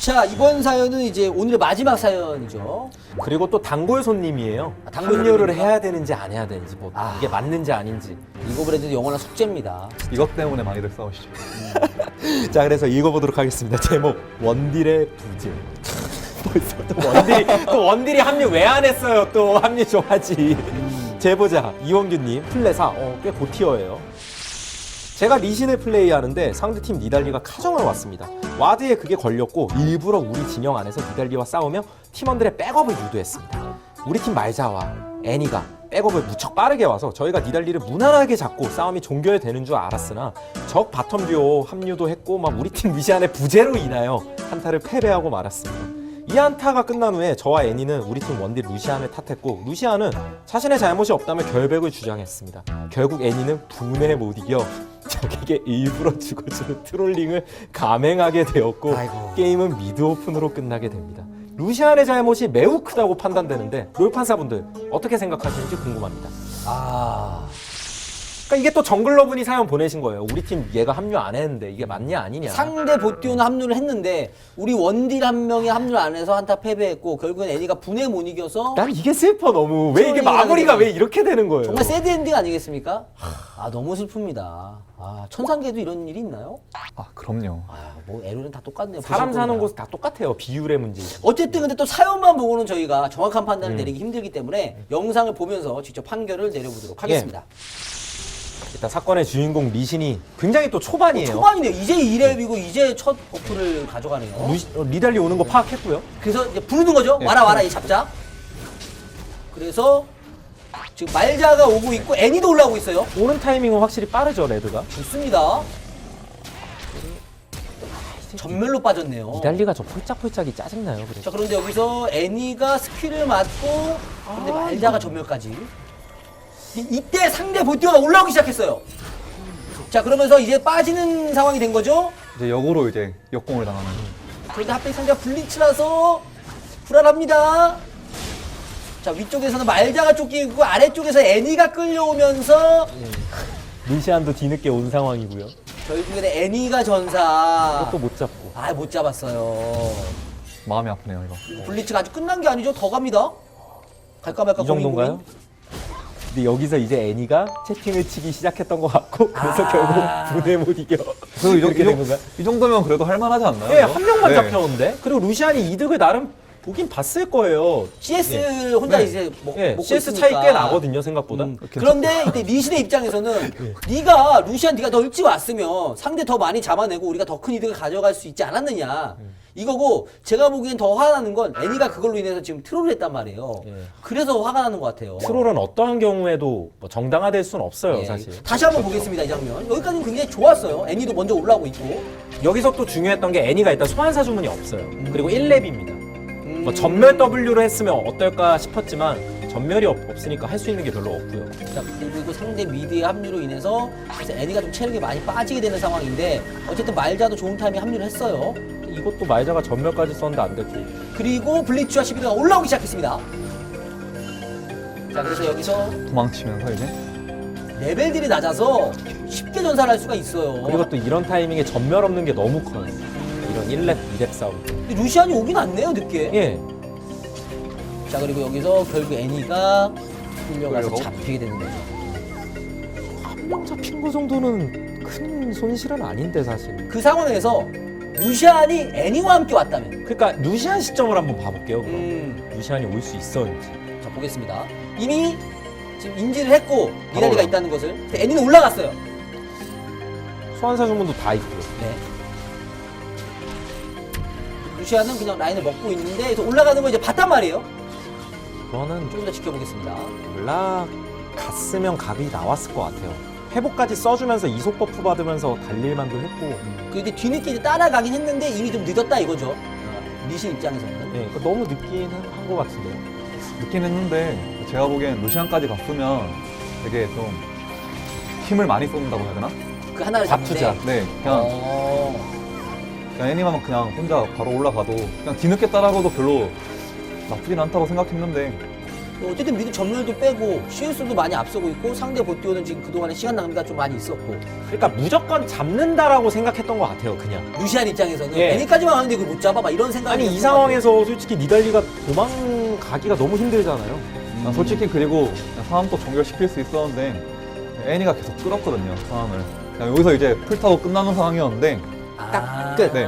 자, 이번 사연은 이제 오늘의 마지막 사연이죠. 그리고 또 단골 손님이에요. 단골 합류를 손님입니까? 해야 되는지 안 해야 되는지 뭐 이게 맞는지 아닌지. 리그 오브 레전드 영원한 숙제입니다. 이것 때문에 많이들 싸우시죠. 자, 그래서 읽어보도록 하겠습니다. 제목 원딜의 부질. 벌써 또 원딜이 합류 왜 안 했어요? 또 합류 좀 하지. 제보자 이원규님 플레사 꽤 고티어예요. 제가 리신을 플레이하는데 상대팀 니달리가 카정을 왔습니다. 와드에 그게 걸렸고 일부러 우리 진영 안에서 니달리와 싸우며 팀원들의 백업을 유도했습니다. 우리 팀 말자와 애니가 백업을 무척 빠르게 와서 저희가 니달리를 무난하게 잡고 싸움이 종결되는 줄 알았으나 적 바텀 듀오 합류도 했고 막 우리 팀 루시안의 부재로 인하여 한타를 패배하고 말았습니다. 이 한타가 끝난 후에 저와 애니는 우리 팀 원딜 루시안을 탓했고 루시안은 자신의 잘못이 없다며 결백을 주장했습니다. 결국 애니는 분에 못 이겨 적에게 일부러 죽어주는 트롤링을 감행하게 되었고 아이고. 게임은 미드오픈으로 끝나게 됩니다. 루시안의 잘못이 매우 크다고 판단되는데 롤판사분들 어떻게 생각하시는지 궁금합니다. 그러니까 이게 또 정글러분이 사연 보내신 거예요. 우리 팀 얘가 합류 안 했는데 이게 맞냐 아니냐. 상대 보티오는 합류를 했는데 우리 원딜 한 명이 합류를 안 해서 한타 패배했고 결국엔 애니가 분에 못 이겨서 난 이게 슬퍼 너무. 왜 이게 트롤링을 마무리가 하게 왜 이렇게 되는 거예요? 정말 새드 엔딩 아니겠습니까? 너무 슬픕니다. 천상계도 이런 일이 있나요? 아 그럼요. 뭐 에로는 다 똑같네요. 사람 보실 사는 겁니다. 곳 다 똑같아요. 비율의 문제. 어쨌든 근데 또 사연만 보고는 저희가 정확한 판단을 내리기 힘들기 때문에 영상을 보면서 직접 판결을 내려보도록 하겠습니다. 일단 사건의 주인공 리신이 굉장히 또 초반이에요. 초반이네요. 이제 2렙이고 이제 첫 버프를 가져가네요. 리달리 오는 거 파악했고요. 그래서 이제 부르는 거죠. 와라 얘 잡자. 그래서 지금 말자가 오고 있고 애니도 올라오고 있어요. 오는 타이밍은 확실히 빠르죠, 레드가. 좋습니다. 전멸로 빠졌네요. 리달리가 저 폴짝폴짝이 짜증나요. 그래서. 자, 그런데 여기서 애니가 스킬을 맞고 근데 말자가 전멸까지. 이때 상대 보티오가 올라오기 시작했어요. 자, 그러면서 이제 빠지는 상황이 된 거죠. 이제 역으로 이제 역공을 당하는. 그런데 하필 상대가 블리츠라서 불안합니다. 자, 위쪽에서는 말자가 쫓기고 아래쪽에서 애니가 끌려오면서 루시안도 뒤늦게 온 상황이고요. 결국에는 애니가 전사. 그것도 못 잡고. 못 잡았어요. 마음이 아프네요 이거. 블리츠가 아직 끝난 게 아니죠. 더 갑니다. 갈까 말까 이 정도인가요? 근데 여기서 이제 애니가 채팅을 치기 시작했던 것 같고 그래서 결국 분에 못 이겨. 그래도 이렇게 된 건가요? 이 정도면 그래도 할만하지 않나요? 예, 이거? 한 명만 네. 잡혀오는데. 그리고 루시안이 이득을 나름 보긴 봤을 거예요. CS 혼자 네. 이제 먹고 CS 있으니까. 차이 꽤 나거든요, 생각보다. 그런데 이때 리신의 입장에서는 네가 루시안 네가 더 일찍 왔으면 상대 더 많이 잡아내고 우리가 더 큰 이득을 가져갈 수 있지 않았느냐 이거고 제가 보기엔 더 화가 나는 건 애니가 그걸로 인해서 지금 트롤을 했단 말이에요. 그래서 화가 나는 것 같아요. 트롤은 어떠한 경우에도 뭐 정당화될 수는 없어요, 예. 사실. 다시 한번 보겠습니다 이 장면. 여기까지는 굉장히 좋았어요. 애니도 먼저 올라오고 있고. 여기서 또 중요했던 게 애니가 일단 소환사 주문이 없어요. 그리고 1렙입니다. 뭐 전멸 W로 했으면 어떨까 싶었지만 전멸이 없으니까 할 수 있는 게 별로 없고요. 자, 그리고 상대 미드의 합류로 인해서 그래서 애니가 좀 체력이 많이 빠지게 되는 상황인데 어쨌든 말자도 좋은 타이밍에 합류를 했어요. 이것도 말자가 전멸까지 썼는데 안 됐고. 그리고 블리츠와 시비가 올라오기 시작했습니다. 자, 그래서 여기서 도망치면서 이제 레벨들이 낮아서 쉽게 전사를 할 수가 있어요. 그리고 또 이런 타이밍에 전멸 없는 게 너무 커요. 이런 1렙, 2렙 싸움. 근데 루시안이 오긴 왔네요, 늦게. 예. 자, 그리고 여기서 결국 애니가 끌려가서 끌려가고. 잡히게 되는 거죠. 한 명 잡힌 거 정도는 큰 손실은 아닌데 사실. 그 상황에서 루시안이 애니와 함께 왔다면. 그러니까 루시안 시점을 한번 봐볼게요. 그럼. 루시안이 올 수 있었는지. 자, 보겠습니다. 이미 지금 인지를 했고 니달리가 올라가. 있다는 것을. 근데 애니는 올라갔어요. 소환사 주문도 다 있고요. 네. 루시안은 그냥 라인을 먹고 있는데 그래서 올라가는 거 이제 봤단 말이에요. 저는 좀 더 지켜보겠습니다. 올라갔으면 각이 나왔을 것 같아요. 회복까지 써주면서 이속 버프 받으면서 달릴만도 했고. 근데 뒤늦게 이제 따라가긴 했는데 이미 좀 늦었다 이거죠. 리신 입장에서는. 네, 너무 늦긴 한 것 같은데요. 늦긴 했는데 제가 보기엔 루시안까지 갔으면 되게 좀 힘을 많이 쏟는다고 해야 되나? 그 하나를 잡투자. 잡는데. 네, 그냥 그냥 애니만 그냥 혼자 바로 올라가도 그냥 뒤늦게 따라가도 별로 나쁘진 않다고 생각했는데 어쨌든 미드 전멸도 빼고 CS도 많이 앞서고 있고 상대 보티오는 지금 그동안에 시간 낭비가 좀 많이 있었고 그러니까 무조건 잡는다라고 생각했던 것 같아요, 그냥. 루시안 입장에서는 예. 애니까지만 가는데 그걸 못 잡아 막 이런 생각이 아니 이 들었던 것 같아요. 상황에서 솔직히 니달리가 도망가기가 너무 힘들잖아요. 난 솔직히 그리고 상황도 종결시킬 수 있었는데 애니가 계속 끌었거든요, 상황을. 그냥 여기서 이제 풀타고 끝나는 상황이었는데 딱 끝. 네.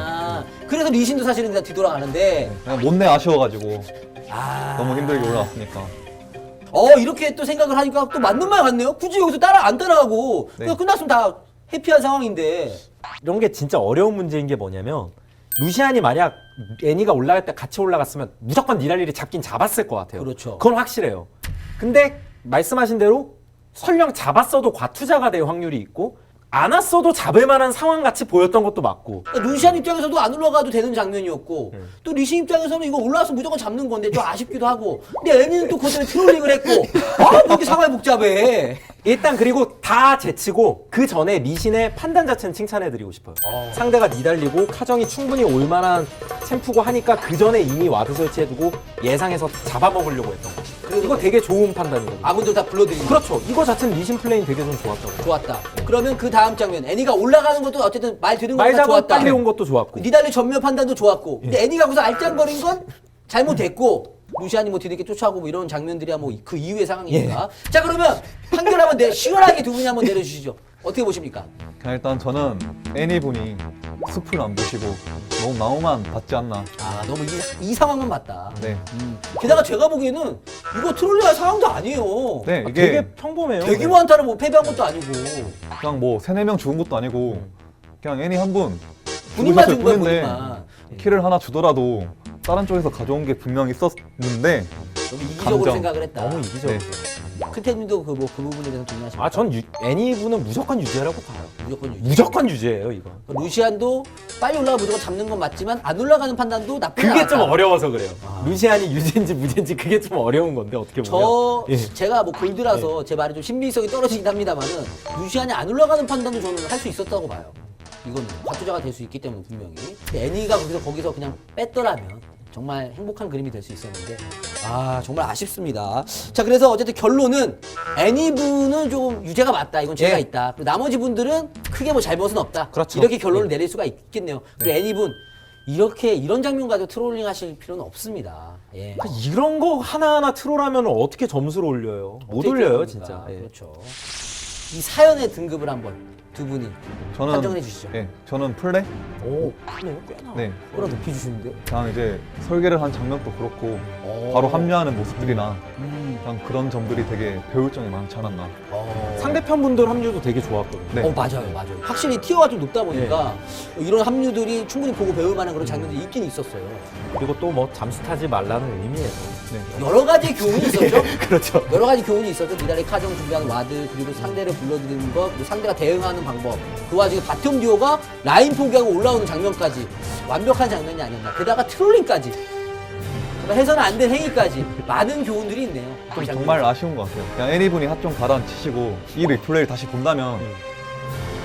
그래서 리신도 사실은 그냥 뒤돌아가는데 그냥 못내 아쉬워가지고 아. 너무 힘들게 올라왔으니까. 이렇게 또 생각을 하니까 또 맞는 말 같네요. 굳이 여기서 안 따라가고 네. 그냥 끝났으면 다 해피한 상황인데. 이런 게 진짜 어려운 문제인 게 뭐냐면 루시안이 만약 애니가 올라갈 때 같이 올라갔으면 무조건 니달리를 잡긴 잡았을 것 같아요. 그렇죠. 그건 확실해요. 근데 말씀하신 대로 설령 잡았어도 과투자가 될 확률이 있고 안 왔어도 잡을 만한 상황 같이 보였던 것도 맞고. 루시안 입장에서도 안 올라가도 되는 장면이었고 또 리신 입장에서는 이거 올라와서 무조건 잡는 건데 좀 아쉽기도 하고 근데 애니는 또 그전에 트롤링을 했고 뭐 이렇게 상황이 복잡해. 일단 그리고 다 제치고 그 전에 리신의 판단 자체는 칭찬해드리고 싶어요. 상대가 니달리고 카정이 충분히 올만한 챔프고 하니까 그 전에 이미 와드 설치해두고 예상해서 잡아먹으려고 했던 거. 이거 되게 좋은 판단이거든요. 아군들 다 불러들이고 그렇죠. 이거 자체는 리신 플레이는 되게 좀 좋았다고. 좋았다. 그러면 그 다음 장면 애니가 올라가는 것도 어쨌든 말 들은 말 거가 잡아 좋았다. 빨리 온 것도 좋았고. 니달리 전면 판단도 좋았고 근데 애니가 거기서 알짱거린 건 잘못됐고 루시안이 뭐 뒤늦게 쫓아오고 뭐 이런 장면들이야 뭐 그 이후의 상황이니까 자 그러면 판결 한번 시원하게 두 분이 한번 내려주시죠. 어떻게 보십니까? 그냥 일단 저는 애니 분이 숲을 안 보시고 너무 마음만 받지 않나. 아 너무 이 상황만 봤다. 네. 게다가 제가 보기에는 이거 트롤리할 상황도 아니에요. 네, 이게 되게 평범해요. 대규모 한타를 뭐 패배한 것도 아니고 그냥 뭐 3-4명 죽은 것도 아니고 그냥 애니 한 분 본인만 죽으셨을 준 거야 뿐인데 본인만. 킬을 하나 주더라도 다른 쪽에서 가져온 게 분명히 있었는데 너무 이기적으로 감정. 생각을 했다. 너무 이기적이에요. 크태님도 그 부분에 대해서 동의하십니까? 전 애니분은 무조건 유죄라고 봐요. 무조건 유지. 무조건 유죄예요, 이거. 루시안도 빨리 올라가 무조건 잡는 건 맞지만 안 올라가는 판단도 나쁘지 않다. 그게 좀 어려워서 그래요. 루시안이 유죄인지 무죄인지 그게 좀 어려운 건데 어떻게 보면. 예. 제가 뭐 골드라서 제 말이 좀 신빙성이 떨어지긴 합니다만은 루시안이 안 올라가는 판단도 저는 할 수 있었다고 봐요. 이건 과투자가 될 수 있기 때문에 분명히. 애니가 거기서 그냥 뺐더라면 정말 행복한 그림이 될 수 있었는데 정말 아쉽습니다. 자 그래서 어쨌든 결론은 애니분은 조금 유죄가 맞다. 이건 죄가 예. 있다. 그리고 나머지 분들은 크게 뭐 잘못은 없다. 그렇죠. 이렇게 결론을 예. 내릴 수가 있겠네요. 그리고 애니분 이런 장면 가지고 트롤링 하실 필요는 없습니다. 예. 그러니까 이런 거 하나하나 트롤하면 어떻게 점수를 올려요? 못 어떻게 올려요, 생각합니까? 진짜. 예. 그렇죠. 이 사연의 등급을 한번 두 분이 저는 판정해 주시죠. 네, 저는 플레? 오, 그래요? 꽤나. 네. 꽤나 높이 주시는데. 그냥 이제 설계를 한 장면도 그렇고 바로 합류하는 모습들이나 그냥 그런 점들이 되게 배울 점이 많지 않았나. 상대편 분들 합류도 되게 좋았거든요. 네. 맞아요. 확실히 티어가 좀 높다 보니까 이런 합류들이 충분히 보고 배울 만한 그런 장면들이 있긴 있었어요. 그리고 또 뭐 잠수 타지 말라는 의미에서. 네. 여러 가지 교훈이 있었죠. 그렇죠. 여러 가지 교훈이 있었죠. 니달리 카정 준비한 와드 그리고 상대를 불러들이는 것 그리고 상대가 대응하는 방법 그 와중에 바텀 듀오가 라인 포기하고 올라오는 장면까지 완벽한 장면이 아니었나. 게다가 트롤링까지 정말 해서는 안 될 행위까지 많은 교훈들이 있네요. 좀 정말 아쉬운 것 같아요. 그냥 애니 분이 핫좀 가라앉히시고 이 리플레이를 다시 본다면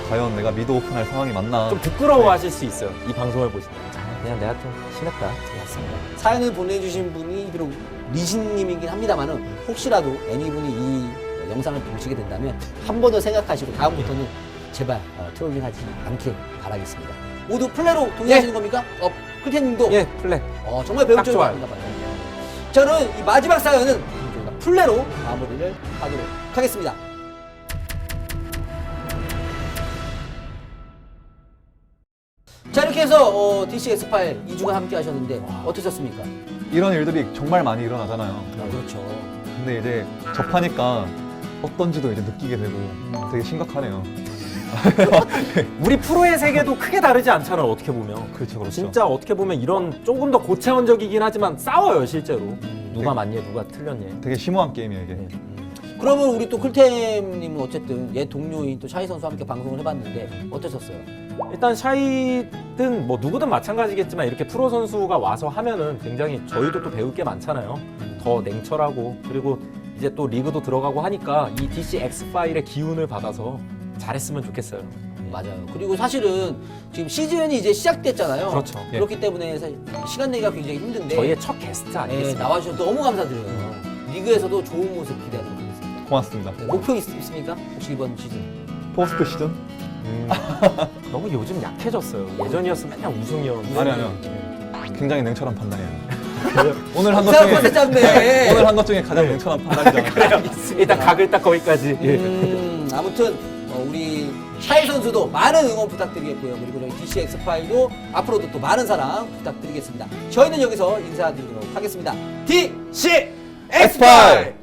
과연 내가 미드 오픈할 상황이 맞나. 좀 부끄러워하실 수 있어요. 이 방송을 보시면. 그냥 내가 좀 심했다. 맞습니다. 사연을 보내주신 분이 비록 리신님이긴 합니다만은 혹시라도 애니분이 이 영상을 보시게 된다면 한 번 더 생각하시고 다음부터는 제발 트롤링하지 않길 바라겠습니다. 모두 플레이로 동의하시는 겁니까? 클텐님도 예, 플랫. 정말 배울 딱 점이 좋아요. 많은가 봐요. 저는 이 마지막 사연은 저희가 플레이로 마무리를 하도록 하겠습니다. 자 이렇게 해서 DC X8 2주간 함께 하셨는데 어떠셨습니까? 이런 일들이 정말 많이 일어나잖아요. 그렇죠. 근데 이제 접하니까 어떤지도 이제 느끼게 되고 되게 심각하네요. 우리 프로의 세계도 크게 다르지 않잖아요. 어떻게 보면. 그렇죠, 그렇죠. 진짜 어떻게 보면 이런 조금 더 고차원적이긴 하지만 싸워요, 실제로. 누가 맞니, 누가 틀렸니. 되게 심오한 게임이에요, 이게. 그러면 우리 또 클템님은 어쨌든 옛 동료인 또 샤이 선수와 함께 방송을 해봤는데 어떠셨어요? 일단 샤이든 뭐 누구든 마찬가지겠지만 이렇게 프로 선수가 와서 하면은 굉장히 저희도 또 배울 게 많잖아요. 더 냉철하고 그리고 이제 또 리그도 들어가고 하니까 이 DC X5의 기운을 받아서 잘했으면 좋겠어요. 맞아요. 그리고 사실은 지금 시즌이 이제 시작됐잖아요. 그렇죠. 그렇기 때문에 시간 내기가 굉장히 힘든데 저희의 첫 게스트 아니겠습니까? 나와주셔서 너무 감사드려요. 리그에서도 좋은 모습 기대하도록 하겠습니다. 고맙습니다. 네, 목표 있습니까? 혹시 이번 시즌? 포스트 시즌? 너무 요즘 약해졌어요. 예전이었으면 맨날 우승이었는데. 아니요. 굉장히 냉철한 판단이에요. 오늘 한 것 이상한 중에 컨셉 잡네. 오늘 한 것 중에 가장 냉철한 판단이잖아요. 일단 각을 딱 거기까지. 아무튼 우리 샤이 선수도 많은 응원 부탁드리겠고요. 그리고 저희 DC 엑스파일도 앞으로도 또 많은 사랑 부탁드리겠습니다. 저희는 여기서 인사드리도록 하겠습니다. DC 엑스파일!